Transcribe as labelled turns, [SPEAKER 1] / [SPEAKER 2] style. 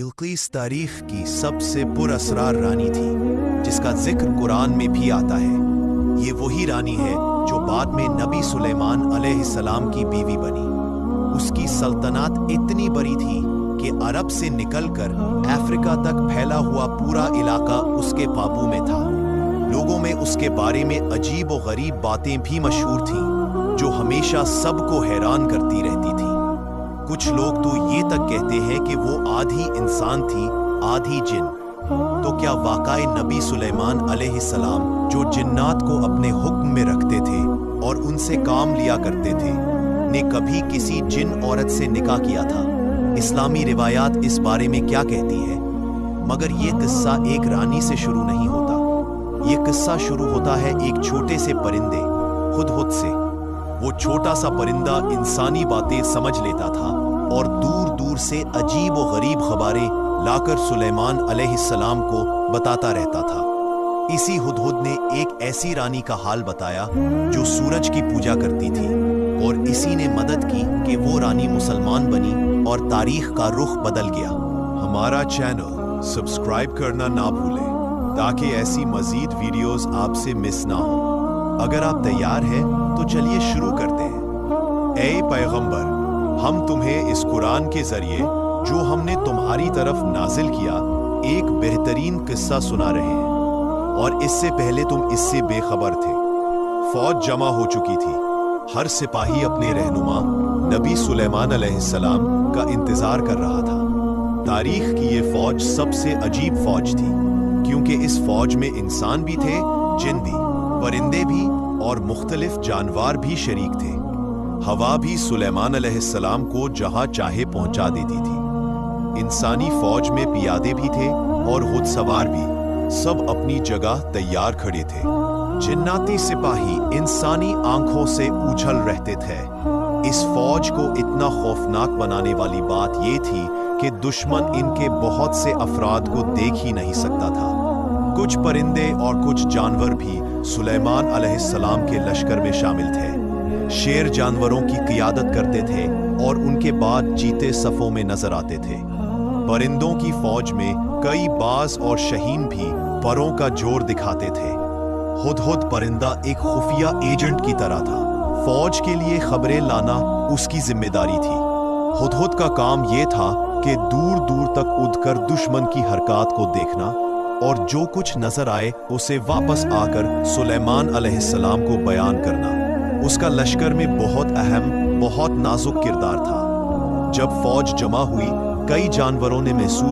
[SPEAKER 1] بلقیس تاریخ کی سب سے پراسرار رانی تھی جس کا ذکر قرآن میں بھی آتا ہے۔ یہ وہی رانی ہے جو بعد میں نبی سلیمان علیہ السلام کی بیوی بنی۔ اس کی سلطنت اتنی بڑی تھی کہ عرب سے نکل کر افریقہ تک پھیلا ہوا پورا علاقہ اس کے قابو میں تھا۔ لوگوں میں اس کے بارے میں عجیب و غریب باتیں بھی مشہور تھیں جو ہمیشہ سب کو حیران کرتی رہتی تھی۔ کچھ لوگ تو یہ تک کہتے ہیں کہ وہ آدھی انسان تھی آدھی جن۔ تو کیا واقعی نبی سلیمان علیہ السلام جو جنات کو اپنے حکم میں رکھتے تھے اور ان سے کام لیا کرتے تھے نے کبھی کسی جن عورت سے نکاح کیا تھا؟ اسلامی روایات اس بارے میں کیا کہتی ہے؟ مگر یہ قصہ ایک رانی سے شروع نہیں ہوتا۔ یہ قصہ شروع ہوتا ہے ایک چھوٹے سے پرندے ہدہد سے۔ وہ چھوٹا سا پرندہ انسانی باتیں سمجھ لیتا تھا اور دور دور سے عجیب و غریب خبریں لا کر سلیمان علیہ السلام کو بتاتا رہتا تھا۔ اسی ہدہد نے ایک ایسی رانی کا حال بتایا جو سورج کی پوجا کرتی تھی، اور اسی نے مدد کی کہ وہ رانی مسلمان بنی اور تاریخ کا رخ بدل گیا۔ ہمارا چینل سبسکرائب کرنا نہ بھولیں تاکہ ایسی مزید ویڈیوز آپ سے مس نہ ہوں۔ اگر آپ تیار ہیں تو چلیے شروع کرتے ہیں۔ اے پیغمبر، ہم تمہیں اس قرآن کے ذریعے جو ہم نے تمہاری طرف نازل کیا ایک بہترین قصہ سنا رہے ہیں، اور اس سے پہلے تم اس سے بے خبر تھے۔ فوج جمع ہو چکی تھی، ہر سپاہی اپنے رہنما نبی سلیمان علیہ السلام کا انتظار کر رہا تھا۔ تاریخ کی یہ فوج سب سے عجیب فوج تھی، کیونکہ اس فوج میں انسان بھی تھے، جن بھی، پرندے بھی اور مختلف جانور بھی شریک تھے۔ ہوا بھی سلیمان علیہ السلام کو جہاں چاہے پہنچا دیتی تھی۔ انسانی فوج میں پیادے بھی تھے اور خود سوار بھی، سب اپنی جگہ تیار کھڑے تھے۔ جناتی سپاہی انسانی آنکھوں سے اچھل رہتے تھے۔ اس فوج کو اتنا خوفناک بنانے والی بات یہ تھی کہ دشمن ان کے بہت سے افراد کو دیکھ ہی نہیں سکتا تھا۔ کچھ پرندے اور کچھ جانور بھی سلیمان علیہ السلام کے لشکر میں شامل تھے۔ شیر جانوروں کی قیادت کرتے تھے اور ان کے بعد چیتے صفوں میں نظر آتے تھے۔ پرندوں کی فوج میں کئی باز اور شہین بھی پروں کا جوڑ دکھاتے تھے۔ ہدہد پرندہ ایک خفیہ ایجنٹ کی طرح تھا۔ فوج کے لیے خبریں لانا اس کی ذمہ داری تھی۔ ہدہد کا کام یہ تھا کہ دور دور تک اڑ کر دشمن کی حرکات کو دیکھنا اور جو کچھ نظر آئے اسے واپس آ کر سلیمان علیہ السلام کو بیان کرنا۔ اس کا لشکر میں بہت اہم، بہت نازک کردار تھا۔ جب فوج جمع ہوئی، کئی جانوروں نے محسوس